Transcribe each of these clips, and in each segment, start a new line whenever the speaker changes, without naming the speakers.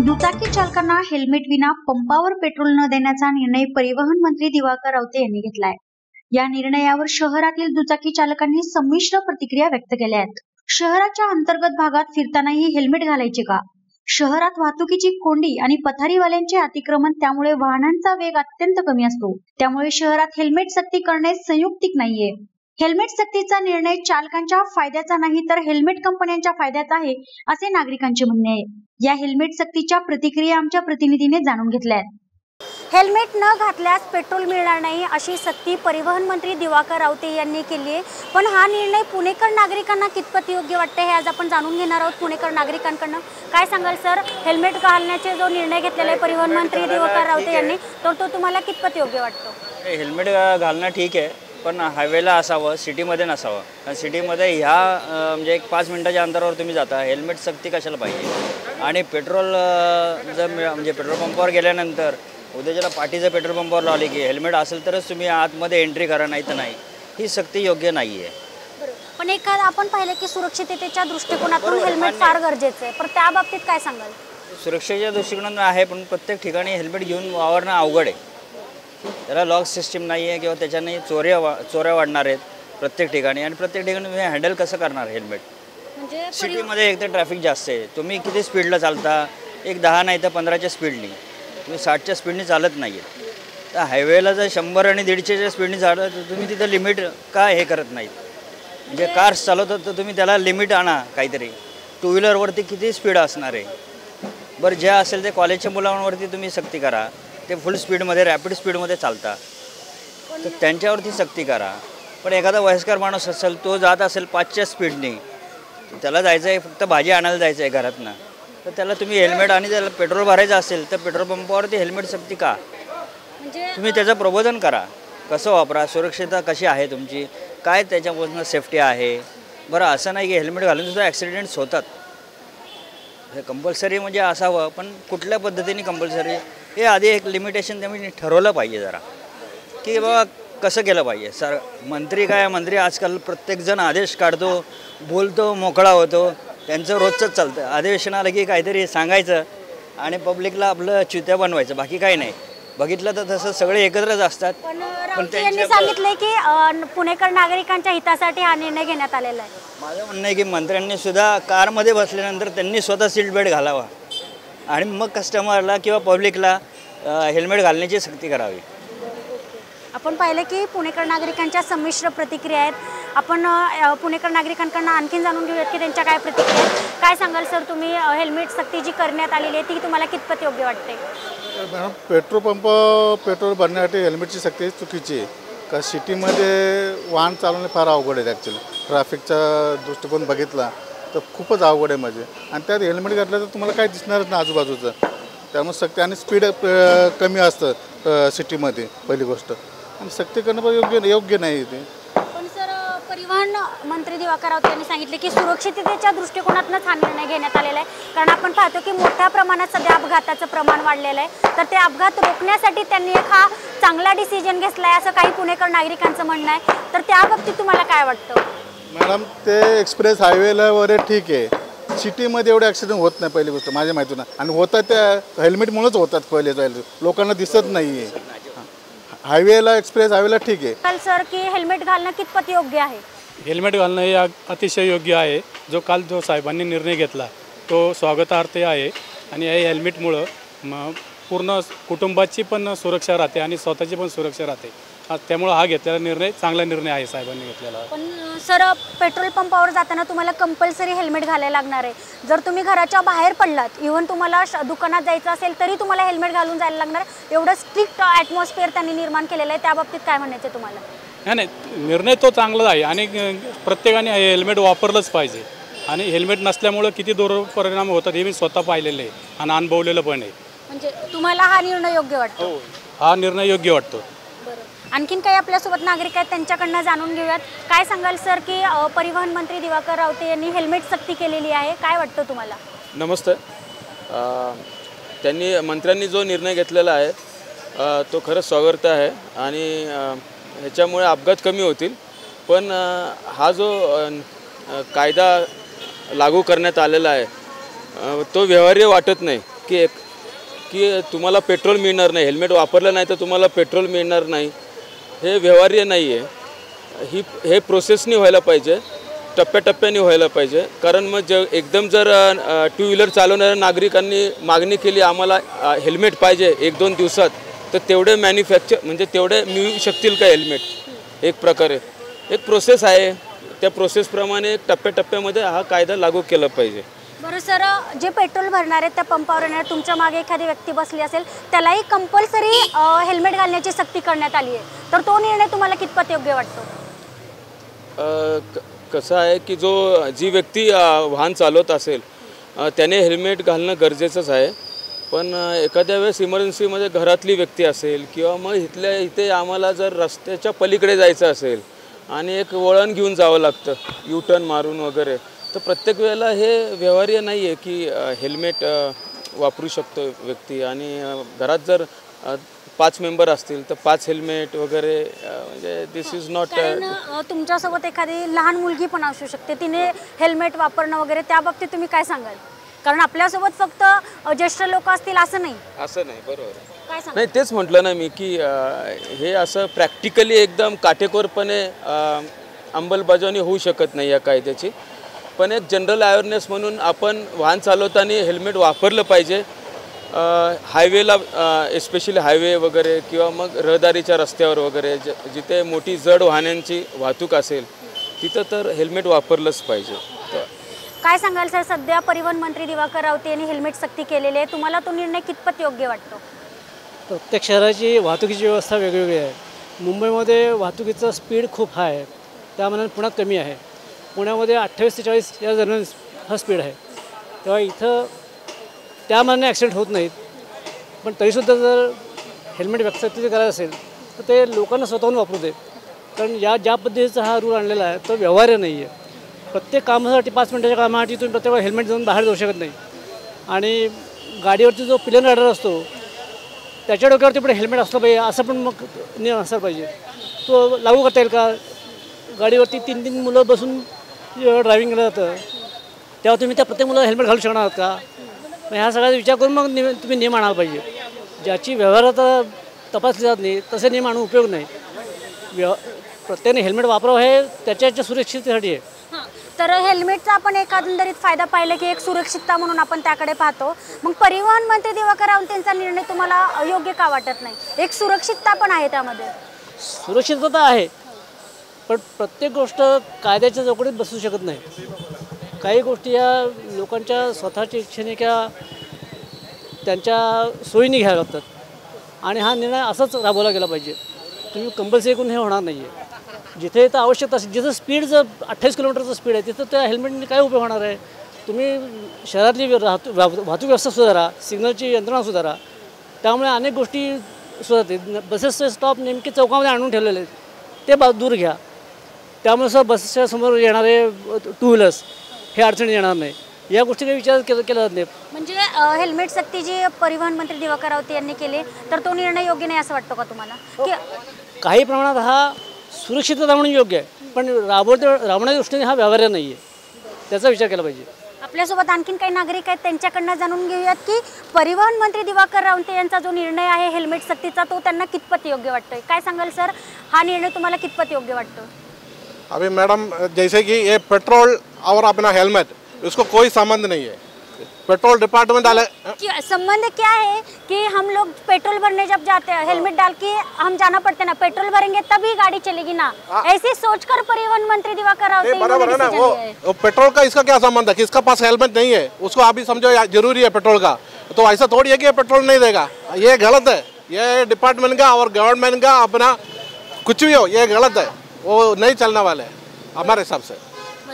दुचाकी चालकांना हेल्मेट विना पंपावर पेट्रोल न देण्याचा निर्णय परिवहन मंत्री दिवाकर रावते यांनी घेतलाय। या निर्णयावर शहरातील दुचाकी चालकांनी संमिश्र प्रतिक्रिया व्यक्त केल्या आहेत। शहराच्या अंतर्गत भागात फिरतानाही हेल्मेट घालायचे का? शहरात वाहतुकीची कोंडी आणि पथारीवाल्यांचे अतिक्रमण, त्यामुळे वाहनांचा वेग अत्यंत कमी असतो। त्यामुळे शहरात हेल्मेट सक्ती करणे संयुक्तिक नाहीये। हेल्मेट सक्तीचा निर्णय चालकांच्या फायद्याचा नाही, तर हेल्मेट कंपन्यांच्या फायद्याचा आहे, असे नागरिकांचे म्हणणे आहे। या हेल्मेट सक्तीच्या प्रतिक्रिया आमच्या प्रतिनिधीने जाणून घेतल्या आहेत। हेल्मेट न घातल्यास पेट्रोल मिळणार नाही अशी सक्ती परिवहन मंत्री दिवाकर रावते यांनी केली आहे। पण हा निर्णय पुणेकर नागरिकांना कितपत योग्य वाटते हे आज आपण जाणून घेणार आहोत पुणेकर नागरिकांकडून। काय सांगाल सर, हेल्मेट घालण्याचे जो निर्णय घेतलेला आहे परिवहन मंत्री दिवाकर रावते यांनी, तो तुम्हाला कितपत योग्य वाटतो?
हेल्मेट घालणं ठीक आहे, पण हायवेला असावं, सिटीमध्ये नसावं। कारण सिटीमध्ये ह्या म्हणजे एक 5 मिनिटाच्या अंतरावर तुम्ही जाता, हेल्मेट सक्ती कशाला पाहिजे? आणि पेट्रोल जर म्हणजे पेट्रोल पंपावर गेल्यानंतर उद्याच्याला पाठीचं पेट्रोल पंपावर लावले की हेल्मेट असेल तरच तुम्ही आतमध्ये एंट्री करा, नाही तर नाही। ही सक्ती योग्य नाही आहे।
पण एखादा आपण पाहिलं की सुरक्षिततेच्या दृष्टिकोनातून हेल्मेट फार गरजेचं आहे, पण त्या बाबतीत काय सांगाल?
सुरक्षेच्या दृष्टिकोनातून आहे, पण प्रत्येक ठिकाणी हेल्मेट घेऊन वावरणं अवघड आहे। त्याला लॉक सिस्टीम नाही आहे किंवा त्याच्याने चोऱ्या वाढणार आहेत प्रत्येक ठिकाणी, आणि प्रत्येक ठिकाणी तुम्ही हँडल कसं करणार हेल्मेट? म्हणजे सिटीमध्ये एक तर ट्रॅफिक जास्त आहे, तुम्ही किती स्पीडला चालता? एक 10 नाही तर 15च्या स्पीडनी, तुम्ही 60च्या स्पीडनी चालत नाही आहे। तर हायवेला जर 100 आणि 150च्या स्पीडनी चालत तर तुम्ही तिथं लिमिट का हे करत नाहीत? म्हणजे कार्स चालवतात तर तुम्ही त्याला लिमिट आणा काहीतरी। 2 व्हीलरवरती किती स्पीड असणार आहे? बरं, जे असेल ते कॉलेजच्या मुलांवरती तुम्ही सक्ती करा, ते फुल स्पीडमध्ये रॅपिड स्पीडमध्ये चालता, तर त्यांच्यावरती सक्ती करा। पण एखादा वयस्कर माणूस असेल, तो जात असेल 5च्या स्पीडनी, त्याला जायचं आहे फक्त भाजी आणायला जायचं आहे घरातनं, तर त्याला तुम्ही हेल्मेट आणि त्याला पेट्रोल भरायचं असेल तर पेट्रोल पंपावरती हेल्मेट सक्ती का? तुम्ही त्याचं प्रबोधन करा, कसं वापरा, सुरक्षितता कशी आहे तुमची, काय त्याच्यापासून सेफ्टी आहे। बरं, असं नाही की हेल्मेट घालून सुद्धा ॲक्सिडेंट्स होतात। हे कंपल्सरी म्हणजे असावं, पण कुठल्या पद्धतीने कंपल्सरी हे आधी एक लिमिटेशन त्यांनी ठरवलं पाहिजे जरा, की बाबा कसं केलं पाहिजे। सर मंत्री काय, मंत्री आजकाल प्रत्येकजण आदेश काढतो, बोलतो, मोकळा होतो, त्यांचं रोजचंच चालतं। अधिवेशन आलं की काहीतरी सांगायचं आणि पब्लिकला आपलं चित्या बनवायचं, बाकी काही नाही। बघितलं तर तसं सगळे एकत्रच असतात।
पण त्यांनी सांगितलंय की पुणेकर नागरिकांच्या हितासाठी हा निर्णय घेण्यात आलेला आहे।
माझं म्हणणं आहे की मंत्र्यांनी सुद्धा कारमध्ये बसल्यानंतर त्यांनी स्वतः सीट बेल्ट घालावा आणि मग कस्टमरला किंवा पब्लिकला हेल्मेट घालण्याची सक्ती करावी।
आपण पाहिलं की पुणेकर नागरिकांच्या संमिश्र प्रतिक्रिया आहेत। आपण पुणेकर नागरिकांकडून आणखीन जाणून घेऊयात की त्यांच्या काय प्रतिक्रिया आहेत। काय सांगाल सर, तुम्ही हेल्मेट सक्ती जी करण्यात आलेली आहे ती तुम्हाला कितपत योग्य वाटते?
मॅडम, पेट्रोल भरण्यासाठी हेल्मेटची सक्ती चुकीची आहे। का सिटीमध्ये वाहन चालवणे फार अवघड आहे। ॲक्च्युली ट्रॅफिकचा दृष्टिकोन बघितला तर खूपच अवघड आहे म्हणजे, आणि त्यात हेल्मेट घातलं तर तुम्हाला काही दिसणारच नाही आजूबाजूचं, त्यामुळे सक्ती आणि स्पीड कमी असतं सिटीमध्ये पहिली गोष्ट, आणि सक्ती करणं पण योग्य नाही ते।
पण सर, परिवहन मंत्री दिवाकर रावते यांनी सांगितले की सुरक्षिततेच्या दृष्टिकोनातूनच हा निर्णय घेण्यात आलेला आहे, कारण आपण पाहतो की मोठ्या प्रमाणात सध्या अपघाताचं प्रमाण वाढलेलं आहे, तर ते अपघात रोखण्यासाठी त्यांनी एक हा चांगला डिसिजन घेतला आहे असं काही पुणेकर नागरिकांचं म्हणणं आहे। तर त्या बाबतीत तुम्हाला काय वाटतं?
मॅडम, ते एक्सप्रेस हायवेला वगैरे ठीक आहे, सिटीमध्ये एवढे ॲक्सिडेंट होत नाही पहिली गोष्ट माझ्या माहितीनं, आणि होतात त्या हेल्मेटमुळेच होतात पहिले जायला, लोकांना दिसत नाही आहे। हायवेला, एक्सप्रेस हायवेला ठीक आहे।
सर, की हेल्मेट घालणं कितपत योग्य आहे?
हेल्मेट घालणं हे अतिशय योग्य आहे। काल जो साहेबांनी निर्णय घेतला तो स्वागतार्थ आहे, आणि या हेल्मेटमुळं पूर्ण कुटुंबाची पण सुरक्षा राहते आणि स्वतःची पण सुरक्षा राहते। त्यामुळे हा घेतलेला निर्णय चांगला निर्णय आहे साहेबांनी घेतलेला।
पण सर, पेट्रोल पंपावर जाताना तुम्हाला कंपल्सरी हेल्मेट घालायला लागणार आहे। जर तुम्ही घराच्या बाहेर पडलात, इव्हन तुम्हाला दुकानात जायचं असेल तरी तुम्हाला हेल्मेट घालून जायला लागणार। एवढं स्ट्रिक्ट ॲटमॉस्फिअर त्यांनी निर्माण केलेलं आहे, त्या बाबतीत काय म्हणायचं तुम्हाला?
नाही, निर्णय तो चांगला आहे, आणि प्रत्येकाने हेल्मेट वापरलंच पाहिजे। आणि हेल्मेट नसल्यामुळं किती दुष्परिणाम होतात हे मी स्वतः पाहिलेलं आहे आणि अनुभवलेलं पण आहे।
म्हणजे तुम्हाला हा निर्णय योग्य वाटतो?
हो, हा निर्णय योग्य वाटतो।
आणखीन काही आपल्यासोबत नागरिक आहेत, त्यांच्याकडनं जाणून घेऊयात। काय सांगाल सर, की परिवहन मंत्री दिवाकर रावते यांनी हेल्मेट सक्ती केलेली आहे, काय वाटतं तुम्हाला?
नमस्ते। मंत्र्यांनी जो निर्णय घेतलेला आहे तो खरंच स्वागतार्ह आहे, आणि ह्याच्यामुळे अपघात कमी होतील। पण हा जो कायदा लागू करण्यात आलेला आहे तो व्यवहार्य वाटत नाही, की तुम्हाला पेट्रोल मिळणार नाही, हेल्मेट वापरलं नाही तर तुम्हाला पेट्रोल मिळणार नाही, हे व्यवहार्य नाही आहे. हे प्रोसेसनी व्हायला पाहिजे, टप्प्याटप्प्याने व्हायला पाहिजे. कारण मग एकदम जर टू व्हीलर चालवणाऱ्या नागरिकांनी मागणी केली आम्हाला हेल्मेट पाहिजे 1-2 दिवसात, तर तेवढे म्हणजे तेवढे मिळू शकतील का हेल्मेट? एक प्रकारे एक प्रोसेस आहे, त्या प्रोसेसप्रमाणे टप्प्याटप्प्यामध्ये हा कायदा लागू केला पाहिजे.
बरं सर, जे पेट्रोल भरणार आहेत त्या पंपावर येणार, तुमच्या मागे एखादी व्यक्ती बसली असेल त्यालाही कंपल्सरी हेल्मेट घालण्याची सक्ती करण्यात आली आहे, तर तो निर्णय तुम्हाला कितपत योग्य वाटतो?
कसं आहे की जी व्यक्ती वाहन चालवत असेल त्याने हेल्मेट घालणं गरजेचंच आहे. पण एखाद्या वेळेस इमर्जन्सीमध्ये घरातली व्यक्ती असेल किंवा मग इथे आम्हाला जर रस्त्याच्या पलीकडे जायचं असेल आणि एक वळण घेऊन जावं लागतं यू टर्न मारून वगैरे, तर प्रत्येक वेळेला हे व्यवहार्य नाही आहे की हेल्मेट वापरू शकतो व्यक्ती. आणि घरात जर 5 मेंबर असतील तर 5 हेल्मेट वगैरे, म्हणजे दिस इज नॉट.
तुमच्यासोबत एखादी लहान मुलगी पण असू शकते, तिने हेल्मेट वापरणं वगैरे, त्या बाबतीत तुम्ही काय सांगाल? कारण आपल्यासोबत फक्त ज्येष्ठ लोक असतील असं नाही.
बरोबर
काय सांगाल?
नाही, तेच म्हटलं ना मी की हे असं प्रॅक्टिकली एकदम काटेकोरपणे अंमलबजावणी होऊ शकत नाही या कायद्याची. पण एक जनरल अवेअरनेस म्हणून आपण वाहन चालवताना हेल्मेट वापरलं पाहिजे. हायवेला एस्पेशली हायवे वगैरे किंवा मग रहदारीच्या रस्त्यावर वगैरे जिथे मोठी जड वाहनांची वाहतूक असेल तिथं तर हेल्मेट वापरलंच पाहिजे.
काय सांगाल सर, सध्या परिवहन मंत्री दिवाकर रावते यांनी हेल्मेट सक्ती केलेली आहे, तुम्हाला तो निर्णय कितपत योग्य वाटतो?
प्रत्येक शहराची वाहतुकीची व्यवस्था वेगवेगळी आहे. मुंबईमध्ये वाहतुकीचा स्पीड खूप हाय आहे, त्यामानाने पुण्यात कमी आहे. पुण्यामध्ये 28 ते 40 या दरम्यान हा स्पीड आहे. तेव्हा इथं त्यामानाने ॲक्सिडेंट होत नाहीत. पण तरीसुद्धा जर हेल्मेट सक्ती करायचं असेल तर ते लोकांना स्वतःहून वापरू दे. कारण ज्या पद्धतीचा हा रूल आणलेला आहे तो व्यवहार्य नाही आहे. प्रत्येक कामासाठी 5 मिनिटाच्या कामासाठी तुम्ही प्रत्येक हेल्मेट घेऊन बाहेर जाऊ शकत नाही. आणि गाडीवरती जो पिलियन रायडर असतो त्याच्या डोक्यावरती पण हेल्मेट असलं पाहिजे, असं पण मग नियम असला पाहिजे. तो लागू करता येईल का? गाडीवरती 3 मुलं बसून ड्रायव्हिंग केलं जातं, तेव्हा तुम्ही त्या प्रत्येक मुलाला हेल्मेट घालू शकणार आहात का? मग ह्या सगळ्याचा विचार करून मग तुम्ही नियम आणायला पाहिजे. ज्याची व्यवहारात तपासली जात नाही तसे नियम आणून उपयोग नाही. प्रत्येकाने हेल्मेट वापरावं हे त्याच्या सुरक्षिततेसाठी आहे.
तर हेल्मेटचा आपण एकंदरीत फायदा पाहिला की एक सुरक्षितता म्हणून आपण त्याकडे पाहतो. मग परिवहन मंत्री दिवाकर रावतेंचा निर्णय तुम्हाला योग्य का वाटत नाही? एक सुरक्षितता पण आहे त्यामध्ये.
सुरक्षितता आहे, पण प्रत्येक गोष्ट कायद्याच्या चौकटीत बसू शकत नाही. काही गोष्टी या लोकांच्या स्वतःच्या इच्छेने किंवा त्यांच्या सोयीने घ्याव्या लागतात. आणि हा निर्णय असाच राबवला गेला पाहिजे. तुम्ही कंपल्सरी करून हे होणार नाही आहे. जिथे तर आवश्यकता असेल, जिथं स्पीड जर 28 किलोमीटरचं स्पीड आहे तिथं त्या हेल्मेटने काय उपयोग होणार आहे? तुम्ही शहरातली वाहतूक व्यवस्था सुधारा, सिग्नलची यंत्रणा सुधारा, त्यामुळे अनेक गोष्टी सुधारतील. बसेसचे स्टॉप नेमके चौकामध्ये आणून ठेवलेले आहेत ते दूर घ्या, त्यामुळे सर बसच्या समोर येणारे 2 व्हीलर्स हे अडचणी येणार नाही. या गोष्टी काही विचार केला जात नाही.
म्हणजे हेल्मेट सक्ती जी परिवहन मंत्री दिवाकर रावते यांनी केली तर तो निर्णय योग्य नाही असं वाटतं का तुम्हाला?
काही प्रमाणात हा सुरक्षितता म्हणून योग्य आहे, पण राबवण्याच्या दृष्टीने हा व्यवहार्य नाही आहे, त्याचा विचार केला पाहिजे.
आपल्यासोबत आणखीन काही नागरिक आहेत, त्यांच्याकडनं जाणून घेऊयात की परिवहन मंत्री दिवाकर रावते यांचा जो निर्णय आहे हेल्मेट सक्तीचा तो त्यांना कितपत योग्य वाटतोय? काय सांगाल सर, हा निर्णय तुम्हाला कितपत योग्य वाटतो?
अभी मैडम जैसे कि ये पेट्रोल और अपना हेलमेट उसको कोई संबंध नहीं है. पेट्रोल डिपार्टमेंट डाले
संबंध क्या है कि हम लोग पेट्रोल भरने जब जाते हैं हेलमेट डाल के हम जाना पड़ते ना, पेट्रोल भरेंगे तभी गाड़ी चलेगी ना, ऐसे सोचकर परिवहन मंत्री दिवाकर रावते
बराबर है ना. वो पेट्रोल का इसका क्या संबंध है? किसका पास हेलमेट नहीं है उसको अभी समझो जरूरी है पेट्रोल का, तो ऐसा थोड़ी है कि ये पेट्रोल नहीं देगा. ये गलत है. ये डिपार्टमेंट का और गवर्नमेंट का अपना कुछ भी हो, ये गलत है. वो नहीं चलने वाले हमारे हिसाब से.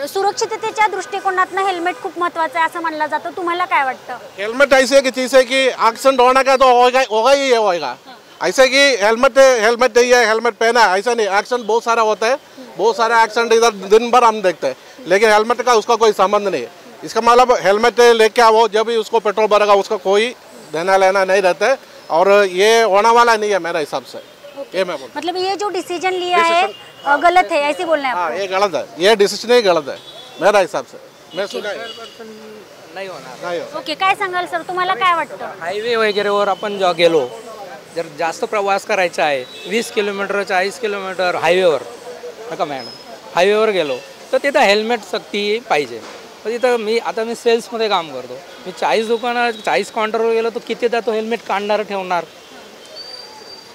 सुरक्षिततेच्या दृष्टिकोनातून हेल्मेट खूप महत्त्वाचं आहे असं मानलं जातं. तुम्हाला काय वाटतं?
हेलमेट ऐसे की चीज़ है कि एक्सीडेंट होने का तो होगा ही होगा. ऐसे कि हेलमेट नहीं है, हेलमेट पहना है, ऐसा नहीं. एक्सीडेंट बहुत सारा होता है, बहुत सारे एक्सीडेंट इधर दिन भर हम देखते हैं, लेकिन हेलमेट का उसका कोई संबंध नहीं है. इसका मतलब हेलमेट लेके आओ, जब भी उसको पेट्रोल भरेगा उसका कोई देना लेना नहीं रहता है, और ये होने वाला नहीं है मेरे हिसाब से. ये मैं बोलता
मतलब ये जो डिसीजन लिया है गलत है ऐसे बोलना है आपको?
ये गलत है. ये डिसीजन ही गलत है मेरा हिसाब से. मैं सुना है
नाही होणार.
नाही होणार.
ओके, काय सांगाल सर, तुम्हाला काय वाटतं?
हायवे वगैरेवर आपण जेव्हा गेलो, जर जास्त प्रवास करायचा आहे 20 किलोमीटर 40 किलोमीटर हायवेवर, नका मॅडम, हायवेवर गेलो तर तिथं हेल्मेट सक्ती पाहिजे. तर तिथं मी सेल्समध्ये काम करतो, मी 40 काउंटरवर गेलो तर कितीदा तो हेल्मेट काढणार ठेवणार.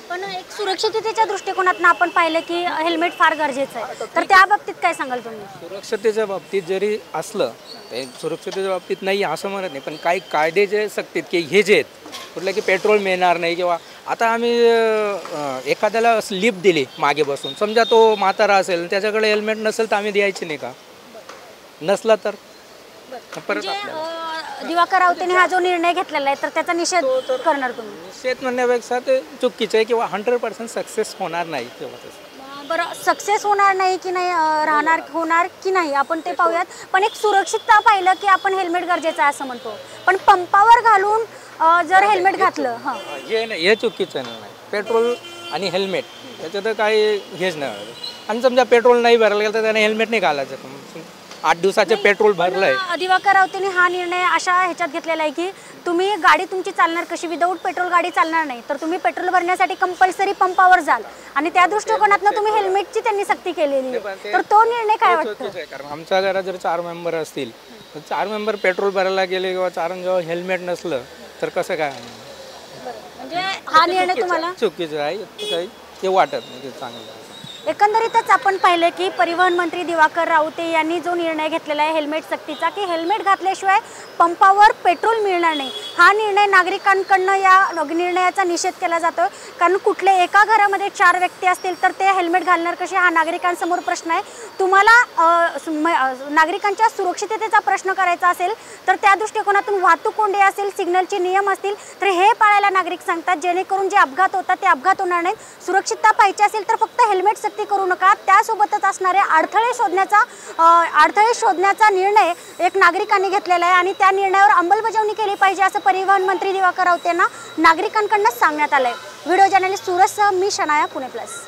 पण एक सुरक्षिततेच्या दृष्टिकोनातून आपण पाहिलं की हेल्मेट फार गरजेचं आहे, तर त्या बाबतीत काय सांगाल तुम्ही?
सुरक्षतेच्या बाबतीत जरी असलं, ते सुरक्षतेच्या बाबतीत नाही असं म्हणत नाही, पण काही कायदे जे सक्तीत की हे जे आहेत कुठलं की पेट्रोल मिळणार नाही, किंवा आता आम्ही एखाद्याला स्लिप दिली मागे बसून, समजा तो म्हातारा असेल त्याच्याकडे हेल्मेट नसेल तर आम्ही द्यायची नाही का? नसला तर परत
दिवाकर रावतेने हा जो निर्णय घेतलेला आहे तर त्याचा निषेध करणार तुम्ही?
निषेध म्हणण्यापेक्षा ते चुकीचं आहे, किंवा 100% सक्सेस होणार नाही.
बरं, सक्सेस होणार नाही की नाही, होणार की नाही आपण ते पाहूयात. पण एक सुरक्षितता पाहिलं की आपण हेल्मेट गरजेचं आहे असं म्हणतो, पण पंपावर घालून जर हेल्मेट घातलं
हे नाही, हे चुकीचं नाही. पेट्रोल आणि हेल्मेट त्याच्यात काही हेच नाही. आणि समजा पेट्रोल नाही भरायला गेलं तर त्याने हेल्मेट नाही घालायचं. 8 दिवसाचे पेट्रोल भरलंय.
दिवाकर रावतेने हा निर्णय अशा ह्याच्यात घेतलेला आहे की तुम्ही गाडी तुमची चालणार कशी, विदाऊट पेट्रोल गाडी चालणार नाही, तर तुम्ही पेट्रोल भरण्यासाठी कंपल्सरी पंपावर जाल, आणि त्या दृष्टिकोनातून तुम्ही हेल्मेटची त्यांनी सक्ती केलेली आहे. तर तो निर्णय काय वाटतं?
कारण आमच्या घरात जर 4 मेंबर असतील तर 4 मेंबर पेट्रोल भरायला गेले किंवा 4 हेल्मेट नसलं तर कसं काय?
म्हणजे हा निर्णय तुम्हाला
चुकीचं आहे, काही ते वाटत नाही ते चांगलं.
एकंदरीतच आपण पाहिलं की परिवहन मंत्री दिवाकर रावते यांनी जो निर्णय घेतलेला आहे हेल्मेट सक्तीचा, की हेल्मेट घातल्याशिवाय पंपावर पेट्रोल मिळणार नाही, हा निर्णय नागरिकांकडनं या निर्णयाचा निषेध केला जातो. कारण कुठले एका घरामध्ये 4 व्यक्ती असतील तर ते हेल्मेट घालणार कसे हा नागरिकांसमोर प्रश्न आहे. तुम्हाला नागरिकांच्या सुरक्षिततेचा प्रश्न करायचा असेल तर त्या दृष्टिकोनातून वाहतूक कोंडी असेल, सिग्नलचे नियम असतील तर हे पाळायला नागरिक सांगतात, जेणेकरून जे अपघात होतात ते अपघात होणार नाहीत. सुरक्षितता पाहिजे असेल तर फक्त हेल्मेट सक्ती करू नका, त्यासोबतच असणारे अडथळे शोधण्याचा निर्णय एक नागरिकांनी घेतलेला आहे, आणि त्या निर्णयावर अंमलबजावणी केली पाहिजे असं परिवहन मंत्री दिवाकर रावतेंना नागरिकांकडून सांगण्यात आलंय. व्हिडिओ जर्नलिस्ट सूरजसह मी शनाया, पुणे प्लस.